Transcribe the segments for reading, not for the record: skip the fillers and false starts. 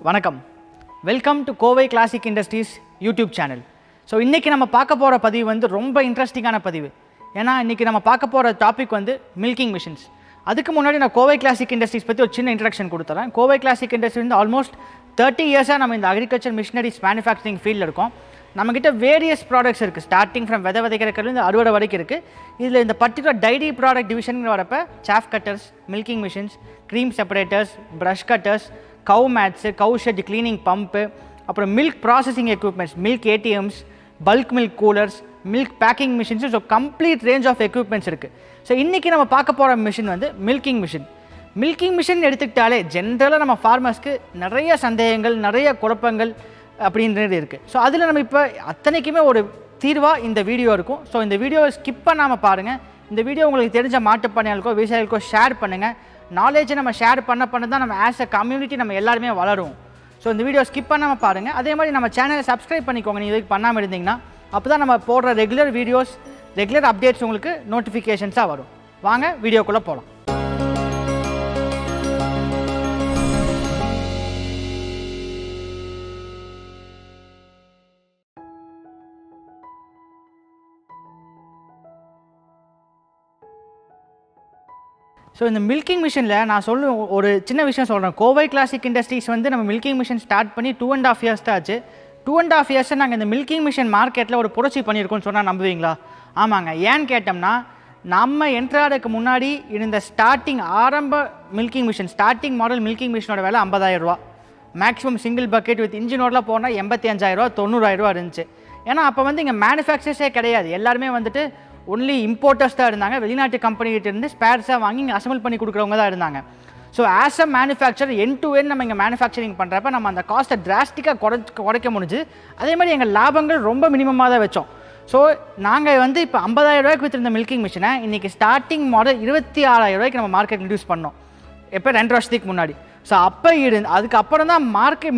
வணக்கம், welcome to Kovai classic industries YouTube channel. So இன்றைக்கி நம்ம பார்க்க போகிற பதிவு வந்து ரொம்ப இன்ட்ரெஸ்டிங்கான பதிவு. ஏன்னா இன்றைக்கி நம்ம பார்க்க போகிற டாபிக் வந்து மில்கிங் மிஷின்ஸ். அதுக்கு முன்னாடி நான் கோவை கிளாசிக் இண்டஸ்ட்ரீஸ் பற்றி ஒரு சின்ன இன்ட்ரடக்ஷன் கொடுத்துறேன். கோவை கிளாசிக் இண்டஸ்ட்ரி வந்து ஆல்மோஸ்ட் 30 இயர்ஸாக நம்ம இந்த அக்ரிகல்ச்சர் மிஷினரிஸ் மேனுஃபேக்சரிங் ஃபீல்டில் இருக்கோம். நம்மக்கிட்ட வேரியஸ் ப்ராடக்ட்ஸ் இருக்குது, ஸ்டார்டிங் ஃப்ரம் விதைக்கிறதுலேருந்து அறுவடை வரைக்கும் இருக்குது. இதில் இந்த பர்டிகுலர் டைரி ப்ராடக்ட் டிவிஷன் வரப்போ chaff cutters, milking machines, cream separators, brush cutters, cow mats, cow shed cleaning pump, அப்புறம் milk processing equipments, milk ATMs, bulk milk coolers, milk packing machines, so complete range of equipments இருக்குது. So இன்றைக்கி நம்ம பார்க்க போகிற machine வந்து milking machine. Milking machine எடுத்துக்கிட்டாலே ஜென்ரலாக நம்ம ஃபார்மர்ஸ்க்கு நிறைய சந்தேகங்கள், நிறைய குழப்பங்கள் அப்படின்றது இருக்குது. ஸோ அதில் நம்ம இப்போ அத்தனைக்குமே ஒரு தீர்வாக இந்த வீடியோ இருக்கும். ஸோ இந்த வீடியோவை ஸ்கிப் பண்ணாமல் பாருங்கள். இந்த வீடியோ உங்களுக்கு தெரிஞ்ச மாட்டுப்பண்ணையாளுக்கோ விவசாயிகளுக்கோ ஷேர் பண்ணுங்கள். நாலேஜை நம்ம ஷேர் பண்ண தான் நம்ம ஆஸ் அ கம்யூனிட்டி நம்ம எல்லாருமே வளரும். ஸோ இந்த வீடியோ ஸ்கிப் பண்ணாமல் பாருங்கள். அதே மாதிரி நம்ம சேனலை சப்ஸ்கிரைப் பண்ணிக்கோங்க நீங்கள் இதுக்கு பண்ணாமல் இருந்தீங்கன்னா. அப்போ தான் நம்ம போடுற ரெகுலர் வீடியோஸ், ரெகுலர் அப்டேட்ஸ் உங்களுக்கு நோட்டிஃபிகேஷன்ஸாக வரும். வாங்க வீடியோக்குள்ளே போகலாம். ஸோ இந்த மில்கிங் மிஷினில் நான் ஒரு சின்ன விஷயம் சொல்கிறேன். கோவை கிளாசிக் இண்டஸ்ட்ரீஸ் வந்து நம்ம மில்கிங் மிஷின் ஸ்டார்ட் பண்ணி 2.5 இயர்ஸ் தான் ஆச்சு. 2.5 இயர்ஸை நாங்கள் இந்த மில்கிங் மிஷின் மார்க்கெட்டில் ஒரு புரட்சி பண்ணியிருக்கோம்னு சொன்னால் நம்புவீங்களா? ஆமாங்க. ஏன்னு கேட்டோம்னா, நம்ம என்ட்ராடுக்கு முன்னாடி இருந்த ஆரம்ப milking machine, starting model milking மிஷினோட விலை 50,000 ரூபா. மேக்ஸிமம் சிங்கிள் பக்கெட் வித் இன்ஜினோடலாம் போனால் 85,000 ரூபா, 90,000 ரூபா இருந்துச்சு. ஏன்னா அப்போ வந்து இங்கே மேனுஃபேக்சர்ஸே கிடையாது. எல்லாருமே வந்துட்டு ஒன்லி இம்போர்ட்டர்ஸ் தான் இருந்தாங்க. வெளிநாட்டு கம்பெனிகிட்ட இருந்து ஸ்பேர்ஸாக வாங்கி இங்கே அசம்பிள் பண்ணி கொடுக்குறவங்க தான் இருந்தாங்க. So as a manufacture end to end நம்ம இங்கே மேனுஃபேக்சரிங் பண்ணுறப்ப நம்ம அந்த காஸ்ட்டை டிராஸ்டிக்காக குறைக்க முடிஞ்சு. அதே மாதிரி எங்கள் லாபங்கள் ரொம்ப மினிமமாக தான் வச்சோம். ஸோ நாங்கள் வந்து இப்போ 50,000 ரூபாய்க்கு விற்றுருந்த மில்கிங் மிஷினை இன்றைக்கி ஸ்டார்டிங் மாடல் 26,000 ரூபாய்க்கு நம்ம மார்க்கெட் இன்ட்ரடியூஸ் பண்ணோம். எப்போ 2 வருஷத்துக்கு முன்னாடி. ஸோ அப்போ அதுக்கப்புறம் தான்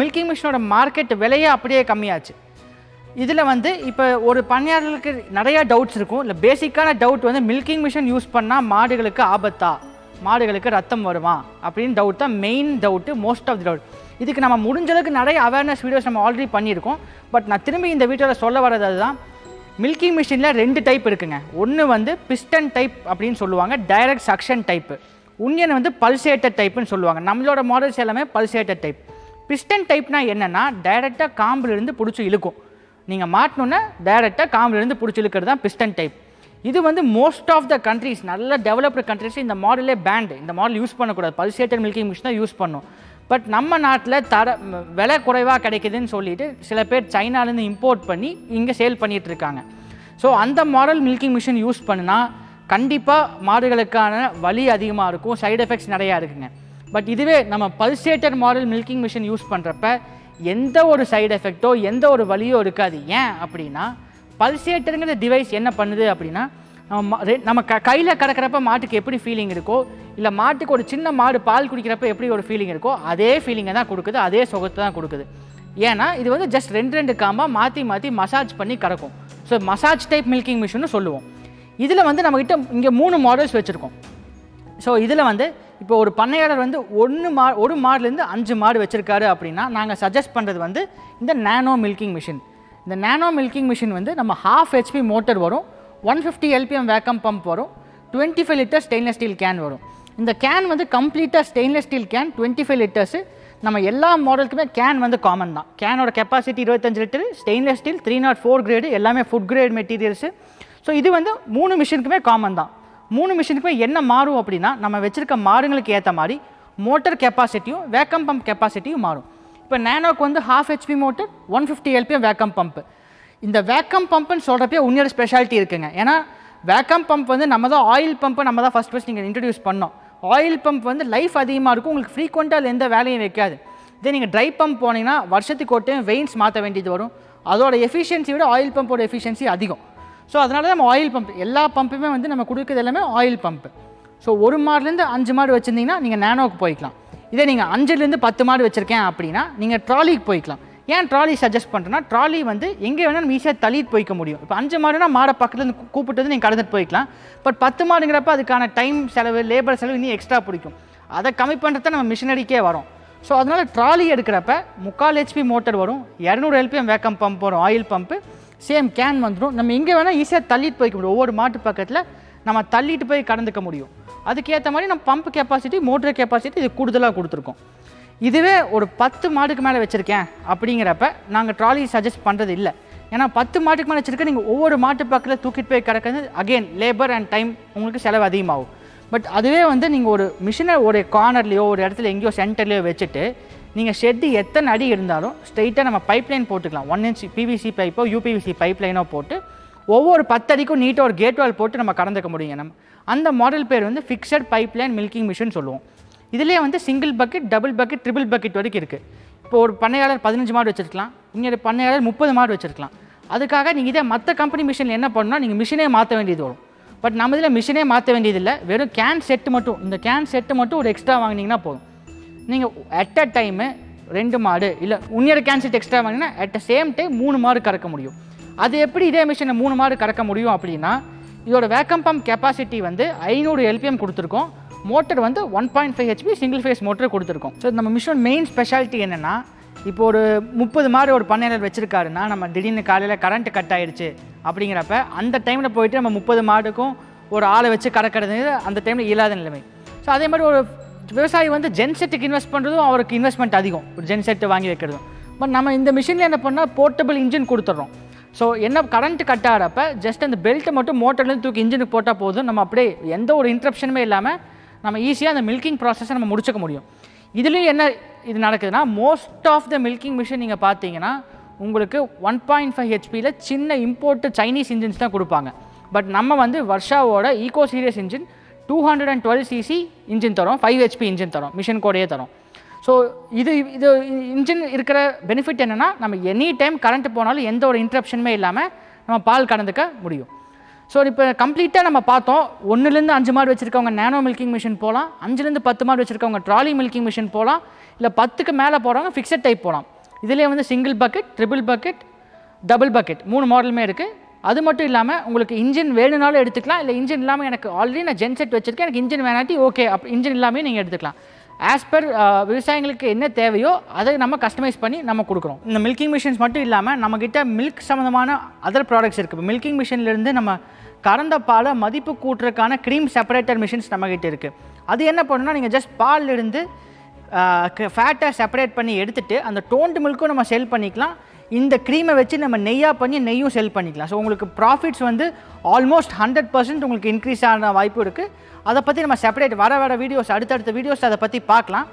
மில்கிங் மிஷினோட மார்க்கெட் விலையே அப்படியே கம்மியாச்சு. இதில் வந்து இப்போ ஒரு பண்ணையாளர்களுக்கு நிறையா டவுட்ஸ் இருக்கும். இல்லை பேசிக்கான டவுட் வந்து மில்கிங் மிஷின் யூஸ் பண்ணால் மாடுகளுக்கு ஆபத்தா, மாடுகளுக்கு ரத்தம் வருமா அப்படின்னு டவுட் தான் main doubt, most of the doubt. இதுக்கு நம்ம முடிஞ்சளவுக்கு நிறைய அவேர்னஸ் வீடியோஸ் நம்ம ஆல்ரெடி பண்ணியிருக்கோம். பட் நான் திரும்பி இந்த வீடியோவில் சொல்ல வர்றது அதுதான். மில்கிங் மிஷினில் 2 டைப் இருக்குங்க. ஒன்று வந்து பிஸ்டன் டைப் அப்படின்னு சொல்லுவாங்க, டைரக்ட் சக்ஷன் டைப்பு. இன்னொன்று வந்து பல்சேட்டட் டைப்புன்னு சொல்லுவாங்க. நம்மளோட மாடல்ஸ் எல்லாமே பல்சேட்டட் டைப். பிஸ்டன் டைப்னா என்னென்னா, டைரெக்டாக காம்பிலிருந்து பிடிச்சி இழுக்கும். நீங்கள் மாட்டினோன்னா டைரெக்டாக காம்பிலிருந்து பிடிச்சி இழுக்கிறது தான் பிஸ்டன் டைப். இது வந்து மோஸ்ட் ஆஃப் த கண்ட்ரீஸ், நல்ல டெவலப்டு கண்ட்ரீஸ் இந்த மாடலே பேண்ட். இந்த மாடல் யூஸ் பண்ணக்கூடாது, பல்சேட்டட் மில்கிங் மிஷின் தான் யூஸ் பண்ணும். பட் நம்ம நாட்டில் விலை குறைவாக கிடைக்குதுன்னு சொல்லிட்டு சில பேர் சைனாலேருந்து இம்போர்ட் பண்ணி இங்கே சேல் பண்ணிகிட்டு இருக்காங்க. ஸோ அந்த மாடல் மில்கிங் மிஷின் யூஸ் பண்ணினா கண்டிப்பாக மாடுகளுக்கான வலி அதிகமாக இருக்கும், சைடு எஃபெக்ட்ஸ் நிறையா இருக்குங்க. பட் இதுவே நம்ம pulsated model milking machine use பண்ணுறப்ப எந்த ஒரு சைடு எஃபெக்டோ எந்த ஒரு வலியோ இருக்காது. ஏன் அப்படின்னா, பல்சேட்டருங்கிற டிவைஸ் என்ன பண்ணுது அப்படின்னா, நம்ம கையில் கிடக்கிறப்ப மாட்டுக்கு எப்படி ஃபீலிங் இருக்கோ, இல்லை மாட்டுக்கு ஒரு சின்ன மாடு பால் குடிக்கிறப்ப எப்படி ஒரு ஃபீலிங் இருக்கோ அதே ஃபீலிங்கை தான் கொடுக்குது, அதே சுகத்தை தான் கொடுக்குது. ஏன்னா இது வந்து ஜஸ்ட் 2 காம்பாக மாற்றி மசாஜ் பண்ணி கறக்கும். ஸோ மசாஜ் டைப் மில்கிங் மிஷின்னு சொல்லுவோம். இதில் வந்து நம்மக்கிட்ட இங்கே 3 மாடல்ஸ் வச்சுருக்கோம். ஸோ இதில் வந்து இப்போ ஒரு பண்ணையாளர் வந்து ஒரு மாடுலேருந்து 5 மாடு வச்சுருக்காரு அப்படின்னா நாங்கள் சஜஸ்ட் பண்ணுறது வந்து இந்த நேனோ மில்கிங் மிஷின். இந்த நேனோ மில்கிங் மிஷின் வந்து நம்ம 1/2 HP மோட்டர் வரும், 150 LPM வேக்கம் பம்ப் வரும், 25 லிட்டர் ஸ்டெயின்லெஸ் ஸ்டீல் கேன் வரும். இந்த கேன் வந்து கம்ப்ளீட்டாக ஸ்டெயின்லெஸ் ஸ்டீல் கேன், 25 லிட்டர்ஸு. நம்ம எல்லா மாடலுக்குமே கேன் வந்து காமன் தான். கேனோட capacity 25 litre, stainless steel 304 grade, எல்லாமே ஃபுட் கிரேட் மெட்டீரியல்ஸு. ஸோ இது வந்து 3 மிஷினுக்குமே காமன் தான். 3 மிஷினுக்குமே என்ன மாறும் அப்படின்னா, நம்ம வச்சுருக்க மாடுங்களுக்கு ஏற்ற மாதிரி மோட்டர் கெப்பாசிட்டியும் வேக்கம் பம்ப் கெப்பாசிட்டியும் மாறும். இப்போ நேனோக்கு வந்து 1/2 HP motor, 150 LPM vacuum pump. இந்த வேக்கம் பம்ப்புன்னு சொல்கிறப்பே இன்னொரு ஸ்பெஷாலிட்டி இருக்குங்க. ஏன்னா வேக்கம் பம்ப் வந்து நம்ம தான் ஆயில் பம்பை நம்ம தான் ஃபஸ்ட் நீங்கள் இன்ட்ரடியூஸ் பண்ணோம். ஆயில் பம்ப் வந்து லைஃப் அதிகமாக இருக்கும், உங்களுக்கு ஃப்ரீக்வெண்ட்டாக அதில் எந்த வேலையும் வைக்காது. இதே நீங்கள் ட்ரை பம்ப் போனீங்கன்னா வருஷத்துக்கு ஒரு டைம் வெயின்ஸ் மாற்ற வேண்டியது வரும். அதோட எஃபிஷியன்சி விட ஆயில் பம்போட எஃபிஷியன்சி அதிகம். ஸோ அதனால தான் நம்ம ஆயில் பம்ப், எல்லா பம்புமே வந்து நம்ம கொடுக்குறது எல்லாமே ஆயில் பம்ப்பு. ஸோ 1 மாடுலேருந்து 5 மாடு வச்சுருந்தீங்கன்னா நீங்கள் நேனோக்கு போய்க்கலாம். இதே நீங்கள் 5லேருந்து 10 மாடு வச்சுருக்கேன் அப்படின்னா நீங்கள் ட்ராலிக்கு போய்க்கலாம். ஏன் ட்ராலி சஜஸ்ட் பண்ணுறேன்னா, ட்ராலி வந்து எங்கே வேணால் நம்ம ஈஸியாக தள்ளிட்டு போய்க்க முடியும். இப்போ 5 மாடுனா மாடை பக்கத்துலேருந்து கூப்பிட்டு வந்து நீங்கள் கடந்துட்டு போய்க்கலாம். பட் 10 மாடுங்கிறப்ப அதுக்கான டைம் செலவு, லேபர் செலவு இன்னும் எக்ஸ்ட்ரா பிடிக்கும். அதை கம்மி பண்ணுறத நம்ம மிஷினரிக்கே வரோம். ஸோ அதனால் ட்ராலி எடுக்கிறப்ப 3/4 HP மோட்டர் வரும், 200 LPM வேக்கம் பம்ப் வரும், ஆயில் பம்ப்பு சேம் கேன் வந்துடும். நம்ம எங்கே வேணால் ஈஸியாக தள்ளிட்டு போய்க்க முடியும். ஒவ்வொரு மாட்டு பக்கத்தில் நம்ம தள்ளிட்டு போய் கடந்துக்க முடியும். அதுக்கேற்ற மாதிரி நம்ம பம்ப் கெப்பாசிட்டி மோட்டர் கெப்பாசிட்டி இது கூடுதலாக கொடுத்துருக்கோம். இதுவே ஒரு 10 மாட்டுக்கு மேலே வச்சுருக்கேன் அப்படிங்கிறப்ப நாங்கள் ட்ராலி சஜஸ்ட் பண்ணுறது இல்லை. ஏன்னா 10 மாட்டுக்கு மேலே வச்சுருக்க நீங்கள் ஒவ்வொரு மாட்டு பக்கத்தில் தூக்கிட்டு போய் கிடக்கிறது அகெயின் லேபர் அண்ட் டைம் உங்களுக்கு செலவு அதிகமாகும். பட் அதுவே வந்து நீங்கள் ஒரு மிஷினை ஒரு கார்னர்லேயோ ஒரு இடத்துல எங்கேயோ சென்டர்லேயோ வச்சுட்டு நீங்கள் ஷெட்டு எத்தனை அடி இருந்தாலும் ஸ்ட்ரெயிட்டாக நம்ம பைப்லைன் போட்டுக்கலாம். 1 inch PVC பைப்போ UPVC பைப்லைனோ போட்டு ஒவ்வொரு 10 அடிக்கும் நீட்டாக ஒரு கேட் வால் போட்டு நம்ம கடந்துக்க முடியுங்க. நம்ம அந்த மாடல் பேர் வந்து ஃபிக்ஸட் பைப்லைன் மில்கிங் மிஷின் சொல்லுவோம். இதிலே வந்து single bucket, double bucket, triple bucket வரைக்கும் இருக்குது. இப்போ ஒரு பண்ணையாளர் 15 மாடு வச்சுருக்கலாம், இன்னொரு பண்ணையாளர் 30 மாடு வச்சுருக்கலாம். அதுக்காக நீங்கள் இதே மற்ற கம்பெனி மிஷினில் என்ன பண்ணணும்னா நீங்கள் மிஷினே மாற்ற வேண்டியது வரும். பட் நம்ம இதில் மிஷினே மாற்ற வேண்டியதில்லை, வெறும் கேன் செட்டு மட்டும், இந்த கேன் செட்டு மட்டும் ஒரு எக்ஸ்ட்ரா வாங்கினீங்கன்னா போதும். நீங்கள் அட் அ டைமு 2 மாடு இல்லை இன்னொரு கேன் செட் எக்ஸ்ட்ரா வாங்கினா அட் த சேம் டைம் 3 மாடு கறக்க முடியும். அது எப்படி இதே மிஷினில் 3 மாடு கறக்க முடியும் அப்படின்னா இதோட வேக்கம் பம்ப் கெப்பாசிட்டி வந்து 500 LPM கொடுத்துருக்கோம், மோட்டர் வந்து 1.5 HP சிங்கிள் ஃபேஸ் மோட்டர் கொடுத்துருக்கோம். ஸோ நம்ம மிஷின் மெயின் ஸ்பெஷாலிட்டி என்னென்னா, இப்போ ஒரு 30 மாடு ஒரு பண்ணையாளர் வச்சுருக்காருன்னா நம்ம திடீர்னு காலையில் கரண்ட் கட் ஆகிடுச்சு அப்படிங்கிறப்ப அந்த டைமில் போயிட்டு நம்ம 30 மாடுக்கும் ஒரு ஆளை வச்சு கறக்கிறது அந்த டைமில் இல்லாத நிலைமை. ஸோ அதே மாதிரி ஒரு விவசாயி வந்து ஜென்செட்டுக்கு இன்வெஸ்ட் பண்ணுறதும் அவருக்கு இன்வெஸ்ட்மெண்ட் அதிகம், ஒரு ஜென்செட்டு வாங்கி வைக்கிறதும். பட் நம்ம இந்த மிஷினில் என்ன பண்ணால் போர்ட்டபிள் இன்ஜின் கொடுத்துட்றோம். ஸோ என்ன கரண்ட் கட் ஆகிறப்ப ஜஸ்ட் அந்த பெல்ட்டை மட்டும் மோட்டர்லேருந்து தூக்கி இன்ஜினுக்கு போட்டால் போதும், நம்ம அப்படியே எந்த ஒரு இன்ட்ரப்ஷனுமே இல்லாமல் நம்ம ஈஸியாக அந்த மில்கிங் ப்ராசஸை நம்ம முடிச்சுக்க முடியும். இதுலேயும் என்ன இது நடக்குதுன்னா, most of the milking machine நீங்கள் பார்த்தீங்கன்னா உங்களுக்கு 1.5 HPயில் சின்ன இம்போர்ட்டு சைனீஸ் இன்ஜின்ஸ் தான் கொடுப்பாங்க. பட் நம்ம வந்து வர்ஷாவோட eco series engine 212cc engine தரோம், 5 HP இன்ஜின் தரோம், மிஷின் கோடையே தரோம். ஸோ இது இன்ஜின் இருக்கிற பெனிஃபிட் என்னென்னா, நம்ம எனி டைம் கரண்ட் போனாலும் எந்த ஒரு இன்ட்ரப்ஷனுமே இல்லாமல் நம்ம பால் கறந்துக்க முடியும். ஸோ இப்போ கம்ப்ளீட்டாக நம்ம பார்த்தோம், 1லேருந்து 5 மாடு வச்சுருக்கவங்க நேனோ மில்கிங் மிஷின் போகலாம், 5லேருந்து 10 மாடு வச்சுருக்கவங்க ட்ராலி மில்கிங் மிஷின் போகலாம், இல்லை 10க்கு மேலே போகிறவங்க ஃபிக்ஸட் டைப் போகலாம். இதிலே வந்து single bucket, triple bucket, double bucket 3 மாடலுமே இருக்குது. அது மட்டும் இல்லாமல் உங்களுக்கு இன்ஜின் வேணுனாலும் எடுத்துக்கலாம், இல்லை இன்ஜின் இல்லாமல் எனக்கு ஆல்ரெடி நான் ஜென்செட் வச்சுருக்கேன் எனக்கு இன்ஜின் வேணாட்டி ஓகே இன்ஜின் இல்லாமல் நீங்கள் எடுத்துக்கலாம். ஆஸ் பர் விவசாயிகளுக்கு என்ன தேவையோ அதை நம்ம கஸ்டமைஸ் பண்ணி நம்ம கொடுக்குறோம். இந்த மில்கிங் மிஷின்ஸ் மட்டும் இல்லாமல் நம்மக்கிட்ட மில்க் சம்மந்தமான அதர் ப்ராடக்ட்ஸ் இருக்குது. இப்போ மில்கிங் மிஷின்லேருந்து நம்ம கறந்த பாலை மதிப்பு கூட்டுறதுக்கான க்ரீம் செப்பரேட்டர் மிஷின்ஸ் நம்மக்கிட்ட இருக்குது. அது என்ன பண்ணுன்னா, நீங்கள் ஜஸ்ட் பால் இருந்து ஃபேட்டை செப்பரேட் பண்ணி எடுத்துகிட்டு அந்த டோன்டு மில்க்கும் நம்ம செல் பண்ணிக்கலாம். இந்த க்ரீமை வச்சு நம்ம நெய்யாக பண்ணி நெய்யும் செல் பண்ணிக்கலாம். ஸோ உங்களுக்கு ப்ராஃபிட்ஸ் வந்து ஆல்மோஸ்ட் 100% உங்களுக்கு இன்க்ரீஸ் ஆன வாய்ப்பு இருக்குது. அதை பற்றி நம்ம செப்பரேட் வர வீடியோஸ் அடுத்தடுத்த வீடியோஸ் அதை பற்றி பார்க்கலாம்.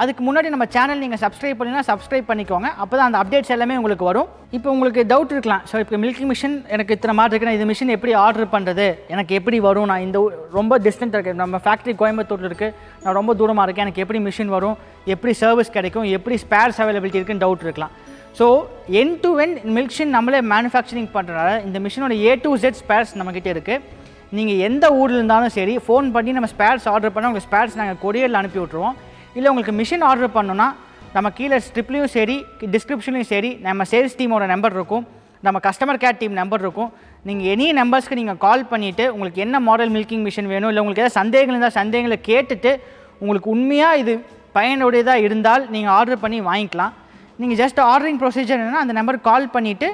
அதுக்கு முன்னாடி நம்ம சேனல் நீங்கள் சப்ஸ்கிரைப் பண்ணினா சப்ஸ்கிரைப் பண்ணிக்கோங்க, அப்போ தான் அந்த அப்டேட்ஸ் எல்லாமே உங்களுக்கு வரும். இப்போ உங்களுக்கு டவுட் இருக்கலாம், ஸோ இப்போ மில்கிங் மிஷின் எனக்கு இத்தனை மாடு இருக்குன்னா இது மிஷின் எப்படி ஆர்டர் பண்ணுறது, எனக்கு எப்படி வரும், நான் இந்த ரொம்ப டிஸ்டன்ட் இருக்குது, நம்ம ஃபேக்ட்ரி கோயம்புத்தூரில் இருக்குது, நான் ரொம்ப தூரமாக இருக்கேன், எனக்கு எப்படி மிஷின் வரும், எப்படி சர்வீஸ் கிடைக்கும், எப்படி ஸ்பேர்ஸ் அவைலபிலிட்டி இருக்குன்னு டவுட் இருக்கலாம். ஸோ எண்ட் டு எண்ட் மில்க்ஷின் நம்மளே மேனுஃபேக்சரிங் பண்ணுறதுனால இந்த மிஷினோட A to Z ஸ்பேர்ஸ் நம்மக்கிட்ட இருக்குது. நீங்கள் எந்த ஊரில் இருந்தாலும் சரி ஃபோன் பண்ணி நம்ம ஸ்பேர்ஸ் ஆர்டர் பண்ணால் உங்களுக்கு ஸ்பேர்ஸ் நாங்கள் கொரியரில் அனுப்பி விட்ருவோம். இல்லை உங்களுக்கு மிஷின் ஆர்டர் பண்ணணுன்னா நம்ம கீழே ஸ்ட்ரிப்லேயும் சரி டிஸ்கிரிப்ஷன்லையும் சரி நம்ம சேல்ஸ் டீமோட நம்பர் இருக்கும், நம்ம கஸ்டமர் கேர் டீம் நம்பர் இருக்கும். நீங்கள் எனி நம்பர்ஸ்க்கு நீங்கள் கால் பண்ணிவிட்டு உங்களுக்கு என்ன மாடல் மில்கிங் மிஷின் வேணும், இல்லை உங்களுக்கு ஏதாவது சந்தேகங்கள் இருந்தால் சந்தேகங்களை கேட்டுட்டு உங்களுக்கு உண்மையாக இது பயனுடையதாக இருந்தால் நீங்கள் ஆர்டர் பண்ணி வாங்கிக்கலாம். நீங்கள் ஜஸ்ட் ஆர்டரிங் ப்ரொசீஜர் என்னென்னா, அந்த நம்பருக்கு கால் பண்ணிவிட்டு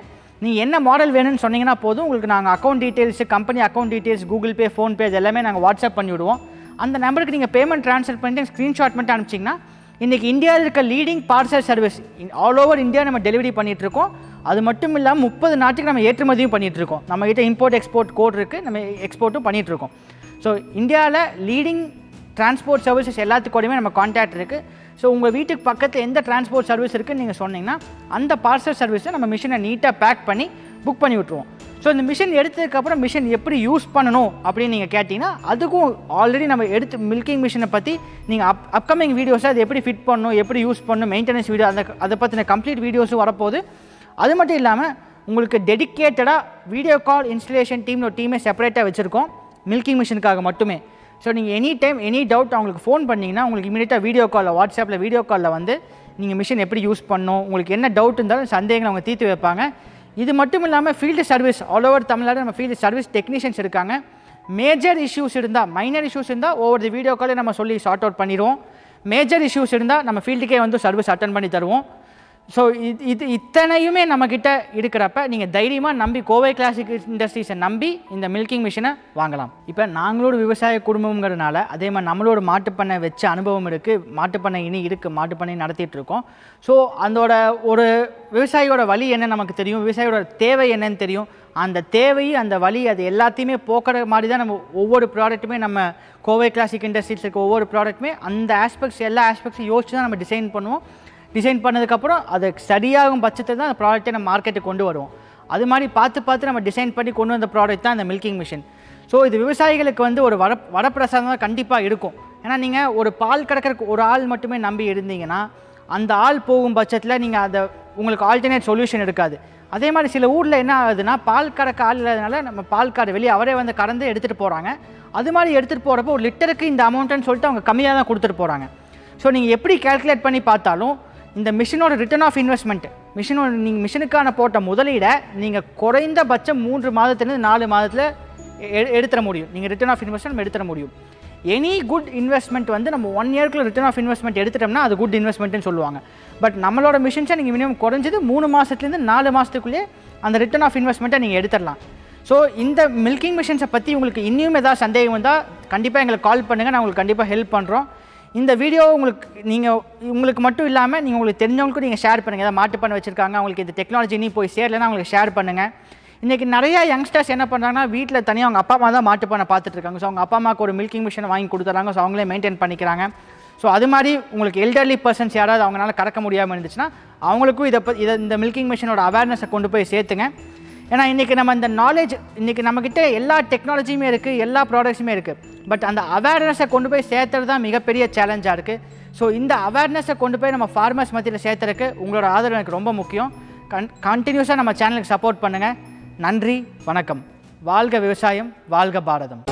நீங்கள் என்ன மாடல் வேணும்னு சொன்னீங்கன்னா போதும், உங்களுக்கு நாங்கள் account details, company account details, Google Pay, PhonePe இது எல்லாமே நாங்கள் வாட்ஸ்அப் பண்ணி விடுவோம். அந்த நம்பருக்கு நீங்கள் பேமெண்ட் ட்ரான்ஸ்ஃபர் பண்ணிட்டு ஸ்க்ரீன்ஷாட் மட்டும் அனுப்பிச்சிங்கன்னா இன்றைக்கி இந்தியாவில் இருக்க leading parcel service all over India நம்ம டெலிவரி பண்ணிகிட்ருக்கோம். அது மட்டும் இல்லாமல் 30 நாட்டுக்கு நம்ம ஏற்றுமதியும் பண்ணிகிட்ருக்கோம். நம்மகிட்ட இம்போர்ட் எக்ஸ்போர்ட் கோட் இருக்குது, நம்ம எக்ஸ்போர்ட்டும் பண்ணிகிட்ருக்கோம். ஸோ இந்தியாவில் லீடிங் டிரான்ஸ்போர்ட் சர்வீசஸ் எல்லாத்துக்கூடயுமே நம்ம கான்டாக்ட் இருக்குது. ஸோ உங்கள் வீட்டுக்கு பக்கத்தில் எந்த டிரான்ஸ்போர்ட் சர்வீஸ் இருக்குதுன்னு நீங்கள் சொன்னீங்கன்னா அந்த பார்சல் சர்வீஸை நம்ம மிஷினை நீட்டாக பேக் பண்ணி புக் பண்ணி விட்ருவோம். ஸோ இந்த மிஷின் எடுத்ததுக்கப்புறம் மிஷின் எப்படி யூஸ் பண்ணணும் அப்படின்னு நீங்கள் கேட்டிங்கன்னா அதுக்கும் ஆல்ரெடி நம்ம எடுத்து மில்கிங் மிஷினை பற்றி நீங்கள் அப்கமிங் வீடியோஸை அது எப்படி ஃபிட் பண்ணணும், எப்படி யூஸ் பண்ணணும், மெயின்டெனன்ஸ் வீடியோ அதை பற்றின கம்ப்ளீட் வீடியோஸும் வரப்போகுது. அது மட்டும் இல்லாமல் உங்களுக்கு டெடிக்கேட்டடாக வீடியோ கால் இன்ஸ்டலேஷன் டீமே செப்பரேட்டாக வச்சுருக்கோம் மில்கிங் மிஷினுக்காக மட்டுமே. ஸோ நீங்கள் எனி டைம் எனி டவுட் அவங்களுக்கு ஃபோன் பண்ணிங்கன்னா உங்களுக்கு இமீடியட்டாக வீடியோ காலில் வாட்ஸ்அப்பில் வீடியோ காலில் வந்து நீங்கள் மிஷின் எப்படி யூஸ் பண்ணணும், உங்களுக்கு என்ன டவுட் இருந்தாலும் சந்தேகங்களை அவங்க தீர்த்து வைப்பாங்க. இது மட்டும் இல்லாமல் field service all over Tamil Nadu நம்ம ஃபீல்டு சர்வீஸ் டெக்னீஷியன்ஸ் இருக்காங்க. மேஜர் இஷ்யூஸ் இருந்தால் மைனர் இஷ்யூஸ் இருந்தால் ஓவர் தி வீடியோ காலே நம்ம சொல்லி சார்ட் அவுட் பண்ணிடுவோம். மேஜர் இஷ்யூஸ் இருந்தால் நம்ம ஃபீல்டுக்கே வந்து சர்வீஸ் அட்டன் பண்ணி தருவோம். ஸோ இத்தனையுமே நம்மக்கிட்ட இருக்கிறப்ப நீங்கள் தைரியமாக நம்பி கோவை கிளாசிக் இண்டஸ்ட்ரீஸை நம்பி இந்த மில்கிங் மிஷினை வாங்கலாம். இப்போ நாங்களோட விவசாய குடும்பங்கிறதுனால அதே மாதிரி நம்மளோட மாட்டுப்பண்ணை வச்ச அனுபவம் இருக்குது, மாட்டுப்பண்ணை இனி இருக்குது, மாட்டுப்பண்ணை நடத்திட்டு இருக்கோம். ஸோ அதோட ஒரு விவசாயியோட வழி என்ன நமக்கு தெரியும், விவசாயியோட தேவை என்னன்னு தெரியும். அந்த தேவை அந்த வழி அது எல்லாத்தையுமே போக்குற மாதிரி தான் நம்ம ஒவ்வொரு ப்ராடக்ட்டுமே நம்ம கோவை கிளாசிக் இண்டஸ்ட்ரீஸ் இருக்க ஒவ்வொரு ப்ராடக்ட்டுமே அந்த ஆஸ்பெக்ட்ஸ் எல்லா ஆஸ்பெக்ட்ஸும் யோசிச்சு தான் நம்ம டிசைன் பண்ணுவோம். டிசைன் பண்ணதுக்கப்புறம் அது சரியாகும் பட்சத்தில் தான் அந்த ப்ராடக்ட்டை நம்ம மார்க்கெட்டுக்கு கொண்டு வருவோம். அது மாதிரி பார்த்து நம்ம டிசைன் பண்ணி கொண்டு வந்த ப்ராடக்ட் தான் இந்த மில்கிங் மிஷின். ஸோ இது விவசாயிகளுக்கு வந்து ஒரு வரப்பிரசாதம் தான் கண்டிப்பாக இருக்கும். ஏன்னா நீங்கள் ஒரு பால் கறக்கிறதுக்கு ஒரு ஆள் மட்டுமே நம்பி இருந்தீங்கன்னா அந்த ஆள் போகும் பட்சத்தில் நீங்கள் அதை உங்களுக்கு ஆல்டர்னேட் சொல்யூஷன் இருக்காது. அதே மாதிரி சில ஊரில் என்ன ஆகுதுன்னா பால் கறக்க ஆள் இல்லாதனால நம்ம பால் கார் வெளியே அவரே வந்து கறந்து எடுத்துகிட்டு போகிறாங்க. அது மாதிரி எடுத்துகிட்டு போகிறப்போ ஒரு லிட்டருக்கு இந்த அமௌண்ட்டுன்னு சொல்லிட்டு அவங்க கம்மியாக தான் கொடுத்துட்டு போகிறாங்க. ஸோ நீங்கள் எப்படி கேல்குலேட் பண்ணி பார்த்தாலும் இந்த மிஷினோட ரிட்டர்ன் ஆஃப் இன்வெஸ்ட்மெண்ட் நீங்கள் மிஷினுக்கான போட்ட முதலீடை நீங்கள் குறைந்தபட்சம் 3 மாதத்துலேருந்து 4 மாதத்தில் எடுத்துட முடியும். நீங்கள் ரிட்டர்ன் ஆஃப் இன்வெஸ்ட்மெண்ட் எடுத்துட முடியும். எனி குட் இன்வெஸ்ட்மெண்ட் வந்து நம்ம 1 இயர்க்குள்ள ரிட்டர்ன் ஆஃப் இன்வெஸ்ட்மெண்ட் எடுத்துட்டோம்னா அது குட் இன்வெஸ்ட்மெண்ட்னு சொல்லுவாங்க. பட் நம்மளோட மிஷின்ஸை நீங்கள் மினிமம் குறைஞ்சது 3 மாதத்துலேருந்து 4 மாதத்துக்குள்ளேயே அந்த ரிட்டர்ன் ஆஃப் இன்வெஸ்ட்மெண்ட்டை நீங்கள் எடுத்துடலாம். ஸோ இந்த மில்கிங் மிஷின்ஸை பற்றி உங்களுக்கு இன்னும் ஏதாவது சந்தேகம் வந்தால் கண்டிப்பாக எங்களுக்கு கால் பண்ணுங்கள், நான் உங்களுக்கு கண்டிப்பாக ஹெல்ப் பண்ணுறோம். இந்த வீடியோ உங்களுக்கு மட்டும் இல்லாமல் நீங்கள் உங்களுக்கு தெரிஞ்சவங்களுக்கும் நீங்கள் ஷேர் பண்ணுங்கள். ஏதாவது மாட்டு பண்ண வச்சுருக்காங்க, அவங்களுக்கு இந்த டெக்னாலஜி இனி போய் சேரலைன்னா அவங்களுக்கு ஷேர் பண்ணுங்கள். இன்றைக்கி நிறையா யங்ஸ்டர்ஸ் என்ன பண்ணுறாங்கன்னா வீட்டில் தனியாக அவங்க அப்பா அம்மா தான் மாட்டு பண்ண பார்த்துட்டு இருக்காங்க. ஸோ அவங்க அப்பா அம்மாவுக்கு ஒரு மில்கிங் மிஷினை வாங்கி கொடுத்துறாங்க. ஸோ அவங்களே மெயின்டைன் பண்ணிக்கிறாங்க. ஸோ அது மாதிரி உங்களுக்கு எல்டர்லி பர்சன்ஸ் யாராவது அவங்களால கறக்க முடியாமல் இருந்துச்சுன்னா அவங்களுக்கும் இந்த மில்கிங் மிஷினோட அவேர்னஸை கொண்டு போய் சேர்த்துங்க. ஏன்னா இன்றைக்கி நம்ம இந்த நாலேஜ் இன்றைக்கி நம்மக்கிட்ட எல்லா டெக்னாலஜியுமே இருக்குது, எல்லா ப்ராடக்ட்ஸுமே இருக்குது. பட் அந்த அவேர்னஸை கொண்டு போய் சேர்த்துறது தான் மிகப்பெரிய சேலஞ்சாக இருக்குது. ஸோ இந்த அவேர்னஸை கொண்டு போய் நம்ம ஃபார்மர்ஸ் மத்தியில் சேர்த்துறதுக்கு உங்களோட ஆதரவு எனக்கு ரொம்ப முக்கியம். கண்டினியூஸாக நம்ம சேனலுக்கு சப்போர்ட் பண்ணுங்கள். நன்றி, வணக்கம். வாழ்க விவசாயம், வாழ்க பாரதம்.